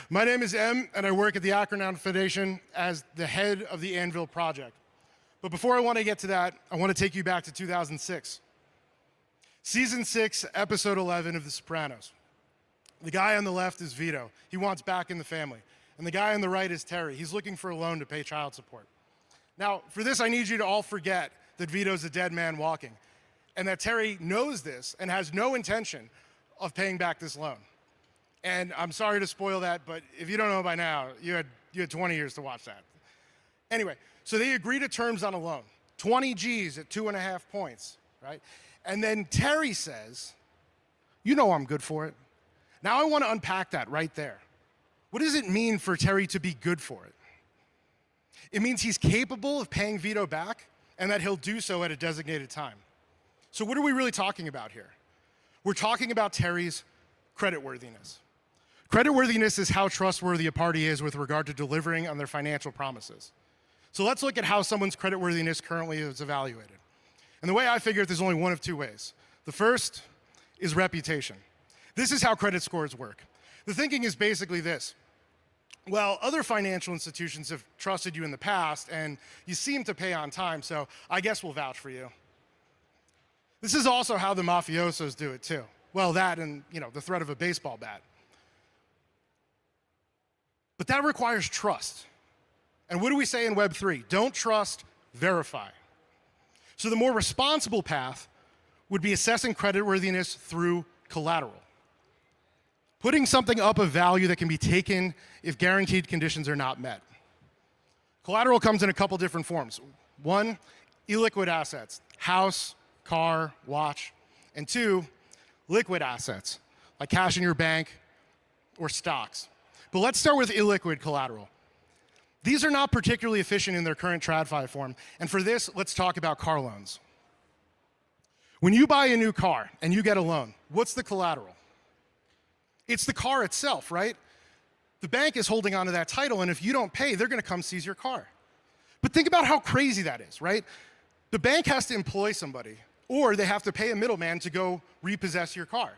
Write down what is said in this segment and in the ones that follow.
My name is M, and I work at the Akron Foundation as the head of the Anvil project. But before I want to get to that, I want to take you back to 2006. Season 6, episode 11 of The Sopranos. The guy on the left is Vito. He wants back in the family. And the guy on the right is Terry. He's looking for a loan to pay child support. Now, for this, I need you to all forget that Vito's a dead man walking, and that Terry knows this and has no intention of paying back this loan. And I'm sorry to spoil that, but if you don't know by now, you had 20 years to watch that. Anyway, so they agree to terms on a loan, 20 G's at 2.5 points, right? And then Terry says, you know I'm good for it. Now I want to unpack that right there. What does it mean for Terry to be good for it? It means he's capable of paying Vito back and that he'll do so at a designated time. So what are we really talking about here? We're talking about Terry's creditworthiness. Creditworthiness is how trustworthy a party is with regard to delivering on their financial promises. So let's look at how someone's creditworthiness currently is evaluated. And the way I figure it, there's only one of two ways. The first is reputation. This is how credit scores work. The thinking is basically this. Well, other financial institutions have trusted you in the past, and you seem to pay on time, so I guess we'll vouch for you. This is also how the mafiosos do it, too. Well, that and, the threat of a baseball bat. But that requires trust. And what do we say in Web3? Don't trust, verify. So the more responsible path would be assessing creditworthiness through collateral. Putting something up of value that can be taken if guaranteed conditions are not met. Collateral comes in a couple different forms. One, illiquid assets, house, car, watch. And two, liquid assets, like cash in your bank or stocks. But let's start with illiquid collateral. These are not particularly efficient in their current TradFi form, and for this, let's talk about car loans. When you buy a new car and you get a loan, what's the collateral? It's the car itself, right? The bank is holding onto that title, and if you don't pay, they're gonna come seize your car. But think about how crazy that is, right? The bank has to employ somebody, or they have to pay a middleman to go repossess your car.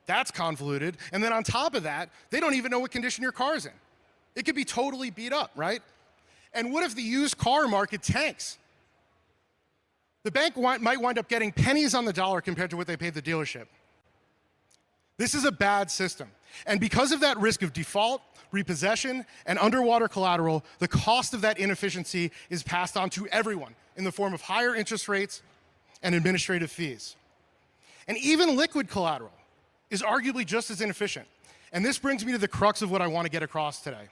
That's convoluted. And then on top of that, they don't even know what condition your car's in. It could be totally beat up, right? And what if the used car market tanks? The bank might wind up getting pennies on the dollar compared to what they paid the dealership. This is a bad system. And because of that risk of default, repossession, and underwater collateral, the cost of that inefficiency is passed on to everyone in the form of higher interest rates and administrative fees. And even liquid collateral is arguably just as inefficient. And this brings me to the crux of what I want to get across today.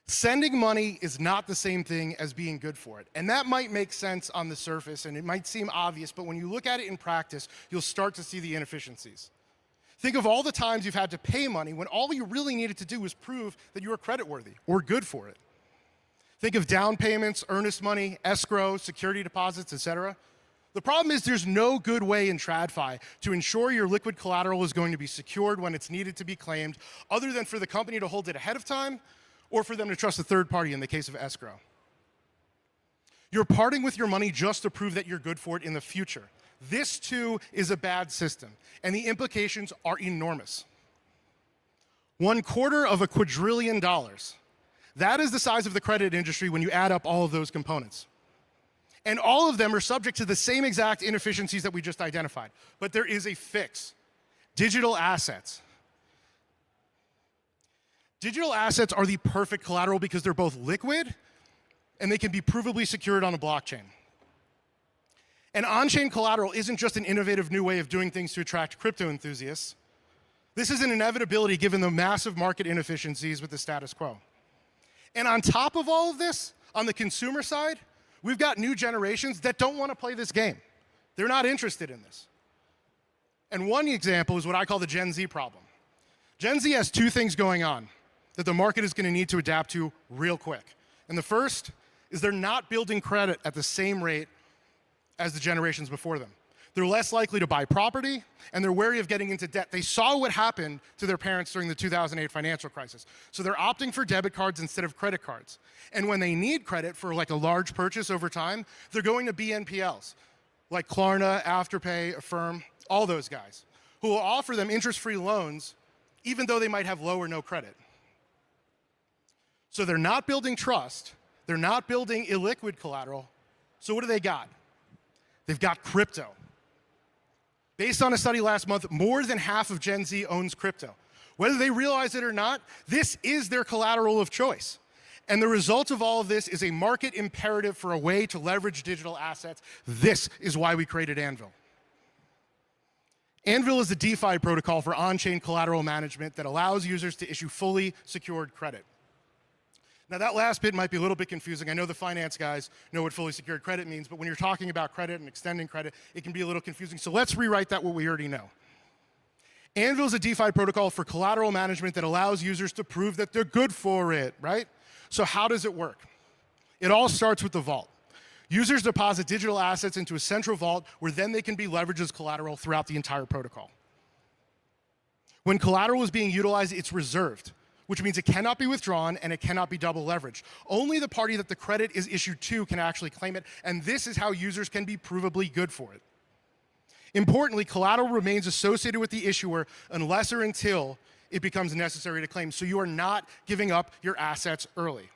Sending money is not the same thing as being good for it. And that might make sense on the surface, and it might seem obvious, but when you look at it in practice, you'll start to see the inefficiencies. Think of all the times you've had to pay money when all you really needed to do was prove that you were creditworthy or good for it. Think of down payments, earnest money, escrow, security deposits, etc. The problem is there's no good way in TradFi to ensure your liquid collateral is going to be secured when it's needed to be claimed, other than for the company to hold it ahead of time or for them to trust a third party in the case of escrow. You're parting with your money just to prove that you're good for it in the future. This too is a bad system, and the implications are enormous. $250 billion. That is the size of the credit industry when you add up all of those components. And all of them are subject to the same exact inefficiencies that we just identified. But there is a fix. Digital assets. Digital assets are the perfect collateral because they're both liquid and they can be provably secured on a blockchain. And on-chain collateral isn't just an innovative new way of doing things to attract crypto enthusiasts. This is an inevitability given the massive market inefficiencies with the status quo. And on top of all of this, on the consumer side, we've got new generations that don't want to play this game. They're not interested in this. And one example is what I call the Gen Z problem. Gen Z has two things going on that the market is going to need to adapt to real quick. And the first is they're not building credit at the same rate as the generations before them. They're less likely to buy property, and they're wary of getting into debt. They saw what happened to their parents during the 2008 financial crisis. So they're opting for debit cards instead of credit cards. And when they need credit for like a large purchase over time, they're going to BNPLs, like Klarna, Afterpay, Affirm, all those guys, who will offer them interest-free loans even though they might have low or no credit. So they're not building trust, they're not building illiquid collateral, so what do they got? They've got crypto. Based on a study last month, more than half of Gen Z owns crypto. Whether they realize it or not, this is their collateral of choice. And the result of all of this is a market imperative for a way to leverage digital assets. This is why we created Anvil. Anvil is a DeFi protocol for on-chain collateral management that allows users to issue fully secured credit. Now that last bit might be a little bit confusing. I know the finance guys know what fully secured credit means, but when you're talking about credit and extending credit, it can be a little confusing. So let's rewrite that what we already know. Anvil is a DeFi protocol for collateral management that allows users to prove that they're good for it, right? So how does it work? It all starts with the vault. Users deposit digital assets into a central vault where then they can be leveraged as collateral throughout the entire protocol. When collateral is being utilized, it's reserved, which means it cannot be withdrawn and it cannot be double leveraged. Only the party that the credit is issued to can actually claim it, and this is how users can be provably good for it. Importantly, collateral remains associated with the issuer unless or until it becomes necessary to claim, so you are not giving up your assets early.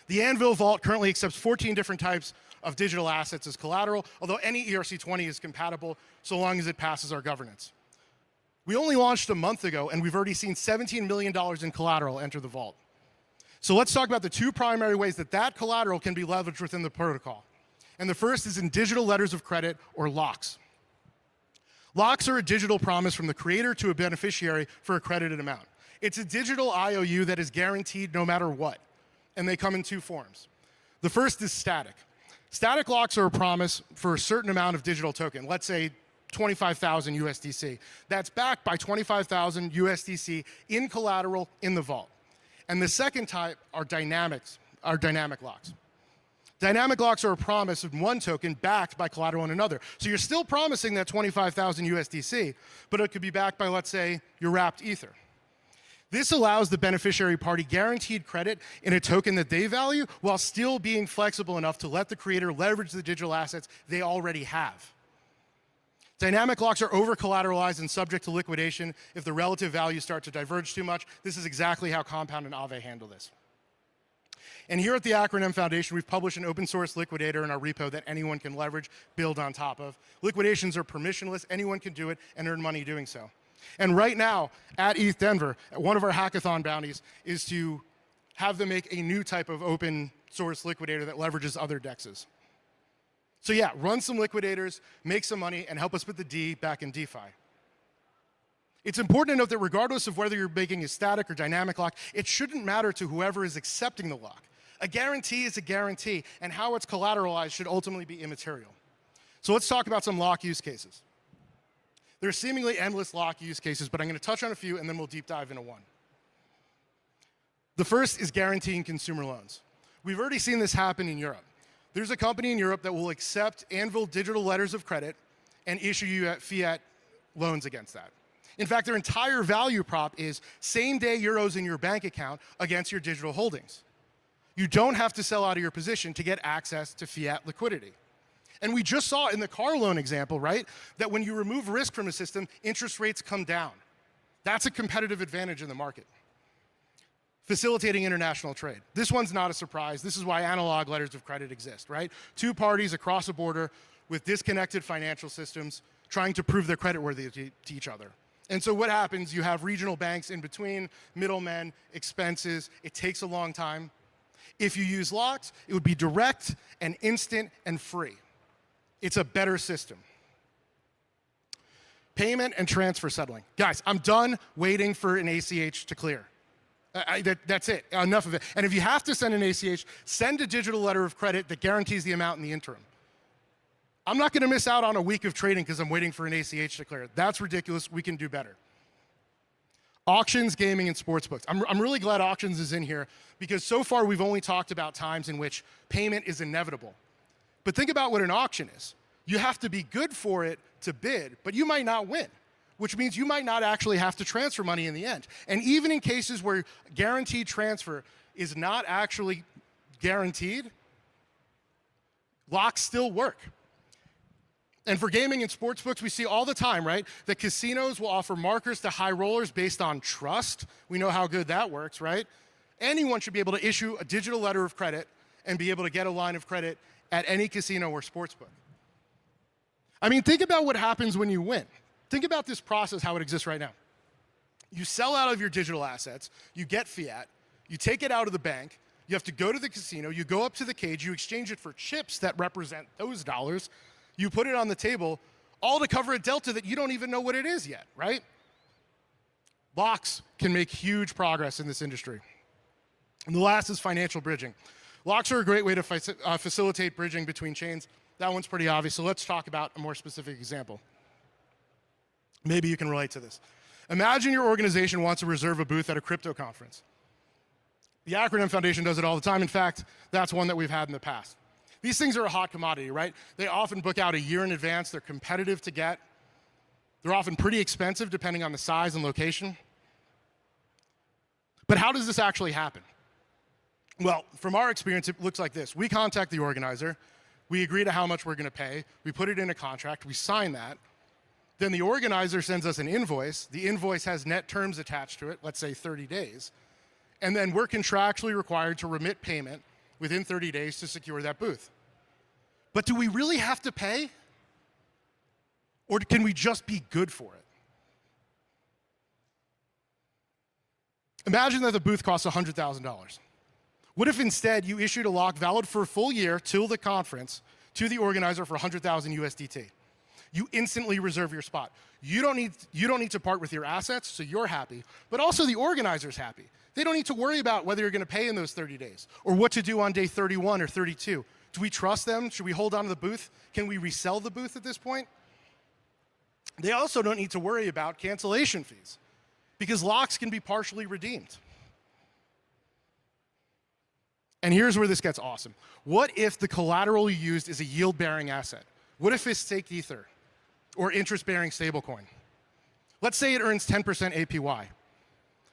The Anvil Vault currently accepts 14 different types of digital assets as collateral, although any ERC-20 is compatible so long as it passes our governance. We only launched a month ago, and we've already seen $17 million in collateral enter the vault. So let's talk about the two primary ways that that collateral can be leveraged within the protocol. And the first is in digital letters of credit, or locks. Locks are a digital promise from the creator to a beneficiary for a credited amount. It's a digital IOU that is guaranteed no matter what, and they come in two forms. The first is static. Static locks are a promise for a certain amount of digital token, let's say 25,000 USDC. That's backed by 25,000 USDC in collateral in the vault. And the second type are dynamic locks. Dynamic locks are a promise of one token backed by collateral in another. So you're still promising that 25,000 USDC, but it could be backed by, let's say, your wrapped Ether. This allows the beneficiary party guaranteed credit in a token that they value while still being flexible enough to let the creator leverage the digital assets they already have. Dynamic locks are over-collateralized and subject to liquidation if the relative values start to diverge too much. This is exactly how Compound and Aave handle this. And here at the Acronym Foundation, we've published an open source liquidator in our repo that anyone can leverage, build on top of. Liquidations are permissionless, anyone can do it and earn money doing so. And right now, at ETH Denver, one of our hackathon bounties is to have them make a new type of open source liquidator that leverages other DEXs. So yeah, run some liquidators, make some money, and help us put the D back in DeFi. It's important to note that regardless of whether you're making a static or dynamic lock, it shouldn't matter to whoever is accepting the lock. A guarantee is a guarantee, and how it's collateralized should ultimately be immaterial. So let's talk about some lock use cases. There are seemingly endless lock use cases, but I'm going to touch on a few, and then we'll deep dive into one. The first is guaranteeing consumer loans. We've already seen this happen in Europe. There's a company in Europe that will accept Anvil digital letters of credit and issue you fiat loans against that. In fact, their entire value prop is same-day euros in your bank account against your digital holdings. You don't have to sell out of your position to get access to fiat liquidity. And we just saw in the car loan example, right, that when you remove risk from a system, interest rates come down. That's a competitive advantage in the market. Facilitating international trade. This one's not a surprise. This is why analog letters of credit exist, right? Two parties across a border with disconnected financial systems trying to prove their creditworthiness to each other. And so what happens, you have regional banks in between, middlemen, expenses, it takes a long time. If you use locks, it would be direct and instant and free. It's a better system. Payment and transfer settling. Guys, I'm done waiting for an ACH to clear. That's it, enough of it. And if you have to send an ACH, send a digital letter of credit that guarantees the amount in the interim. I'm not gonna miss out on a week of trading because I'm waiting for an ACH to clear. That's ridiculous, we can do better. Auctions, gaming, and sportsbooks. I'm really glad auctions is in here because so far we've only talked about times in which payment is inevitable. But think about what an auction is. You have to be good for it to bid, but you might not win, which means you might not actually have to transfer money in the end. And even in cases where guaranteed transfer is not actually guaranteed, locks still work. And for gaming and sports books, we see all the time, right? That casinos will offer markers to high rollers based on trust. We know how good that works, right? Anyone should be able to issue a digital letter of credit and be able to get a line of credit at any casino or sports book. I mean, think about what happens when you win. Think about this process, how it exists right now. You sell out of your digital assets, you get fiat, you take it out of the bank, you have to go to the casino, you go up to the cage, you exchange it for chips that represent those dollars, you put it on the table, all to cover a delta that you don't even know what it is yet, right? Locks can make huge progress in this industry. And the last is financial bridging. Locks are a great way to facilitate bridging between chains. That one's pretty obvious, so let's talk about a more specific example. Maybe you can relate to this. Imagine your organization wants to reserve a booth at a crypto conference. The Acronym Foundation does it all the time. In fact, that's one that we've had in the past. These things are a hot commodity, right? They often book out a year in advance. They're competitive to get. They're often pretty expensive depending on the size and location. But how does this actually happen? Well, from our experience, it looks like this. We contact the organizer. We agree to how much we're going to pay. We put it in a contract. We sign that. Then the organizer sends us an invoice. The invoice has net terms attached to it, let's say 30 days. And then we're contractually required to remit payment within 30 days to secure that booth. But do we really have to pay? Or can we just be good for it? Imagine that the booth costs $100,000. What if instead you issued a lock valid for a full year till the conference to the organizer for 100,000 USDT? You instantly reserve your spot. You don't need to part with your assets, so you're happy, but also the organizer's happy. They don't need to worry about whether you're going to pay in those 30 days or what to do on day 31 or 32. Do we trust them? Should we hold on to the booth? Can we resell the booth at this point? They also don't need to worry about cancellation fees because locks can be partially redeemed. And here's where this gets awesome. What if the collateral you used is a yield-bearing asset? What if it's staked Ether or interest-bearing stablecoin? Let's say it earns 10% APY.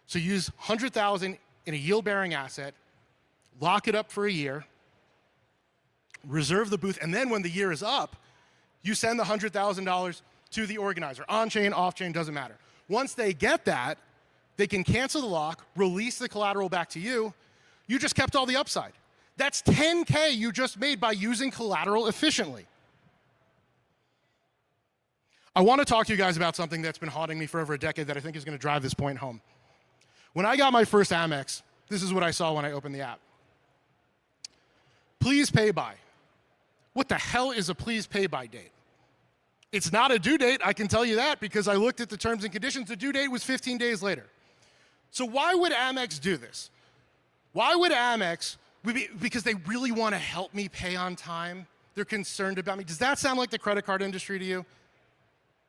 So use 100,000 in a yield-bearing asset, lock it up for a year, reserve the booth, and then when the year is up, you send the $100,000 to the organizer. On-chain, off-chain, doesn't matter. Once they get that, they can cancel the lock, release the collateral back to you. You just kept all the upside. That's 10K you just made by using collateral efficiently. I want to talk to you guys about something that's been haunting me for over a decade that I think is going to drive this point home. When I got my first Amex, this is what I saw when I opened the app. Please pay by. What the hell is a please pay by date? It's not a due date, I can tell you that, because I looked at the terms and conditions. The due date was 15 days later. So why would Amex do this? Why would Amex, because they really want to help me pay on time? They're concerned about me. Does that sound like the credit card industry to you?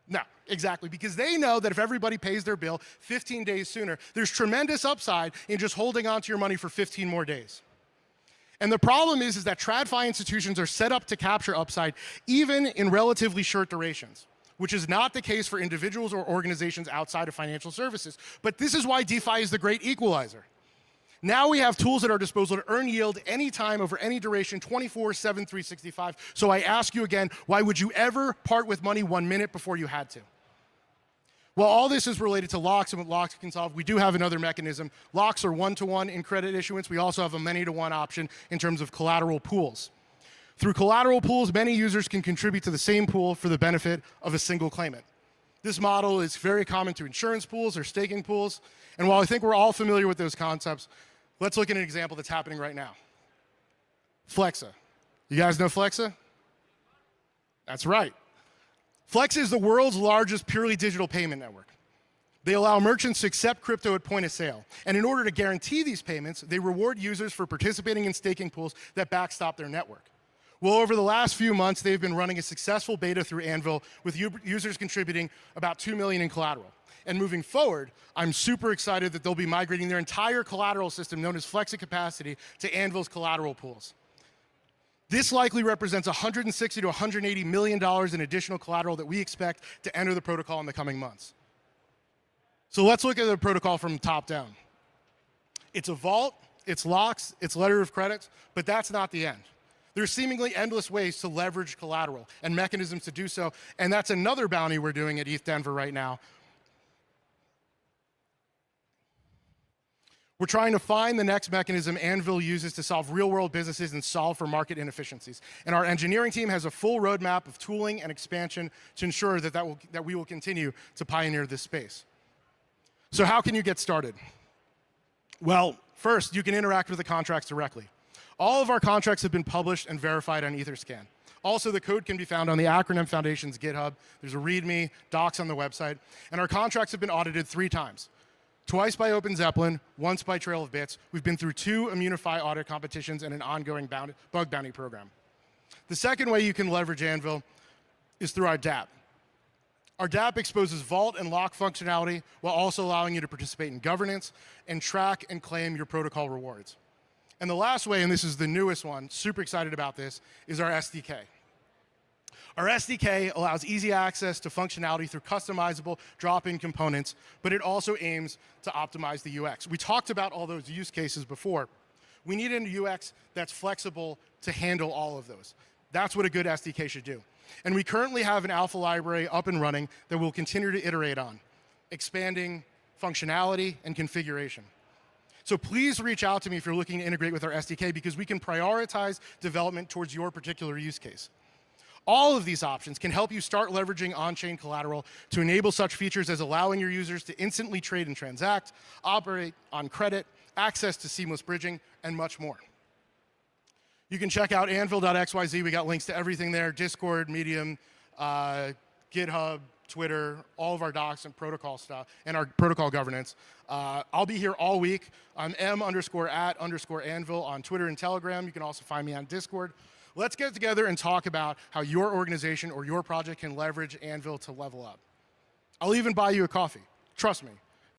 No, exactly, because they know that if everybody pays their bill 15 days sooner, there's tremendous upside in just holding on to your money for 15 more days. And the problem is that TradFi institutions are set up to capture upside even in relatively short durations, which is not the case for individuals or organizations outside of financial services. But this is why DeFi is the great equalizer. Now we have tools at our disposal to earn yield anytime over any duration, 24/7, 365. So I ask you again, why would you ever part with money 1 minute before you had to? Well, all this is related to locks and what locks can solve. We do have another mechanism. Locks are one-to-one in credit issuance. We also have a many-to-one option in terms of collateral pools. Through collateral pools, many users can contribute to the same pool for the benefit of a single claimant. This model is very common to insurance pools or staking pools. And while I think we're all familiar with those concepts, let's look at an example that's happening right now. Flexa. You guys know Flexa? That's right. Flexa is the world's largest purely digital payment network. They allow merchants to accept crypto at point of sale. And in order to guarantee these payments, they reward users for participating in staking pools that backstop their network. Well, over the last few months, they've been running a successful beta through Anvil with users contributing about 2 million in collateral. And moving forward, I'm super excited that they'll be migrating their entire collateral system, known as Flexa Capacity, to Anvil's collateral pools. This likely represents $160 to $180 million in additional collateral that we expect to enter the protocol in the coming months. So let's look at the protocol from top down. It's a vault, it's locks, it's letter of credits, but that's not the end. There's seemingly endless ways to leverage collateral and mechanisms to do so, and that's another bounty we're doing at ETH Denver right now. We're trying to find the next mechanism Anvil uses to solve real-world businesses and solve for market inefficiencies. And our engineering team has a full roadmap of tooling and expansion to ensure that we will continue to pioneer this space. So how can you get started? Well, first, you can interact with the contracts directly. All of our contracts have been published and verified on Etherscan. Also, the code can be found on the Acronym Foundation's GitHub. There's a README, docs on the website. And our contracts have been audited 3 times. Twice by Open Zeppelin, once by Trail of Bits. We've been through 2 Immunify audit competitions and an ongoing bug bounty program. The second way you can leverage Anvil is through our dApp. Our dApp exposes vault and lock functionality while also allowing you to participate in governance and track and claim your protocol rewards. And the last way, and this is the newest one, super excited about this, is our SDK. Our SDK allows easy access to functionality through customizable drop-in components, but it also aims to optimize the UX. We talked about all those use cases before. We need a UX that's flexible to handle all of those. That's what a good SDK should do. And we currently have an alpha library up and running that we'll continue to iterate on, expanding functionality and configuration. So please reach out to me if you're looking to integrate with our SDK, because we can prioritize development towards your particular use case. All of these options can help you start leveraging on-chain collateral to enable such features as allowing your users to instantly trade and transact, operate on credit, access to seamless bridging, and much more. You can check out anvil.xyz. We got links to everything there: Discord, Medium, GitHub, Twitter, all of our docs and protocol stuff, and our protocol governance. I'll be here all week. I'm m_at_Anvil on Twitter and Telegram. You can also find me on Discord. Let's get together and talk about how your organization or your project can leverage Anvil to level up. I'll even buy you a coffee. Trust me.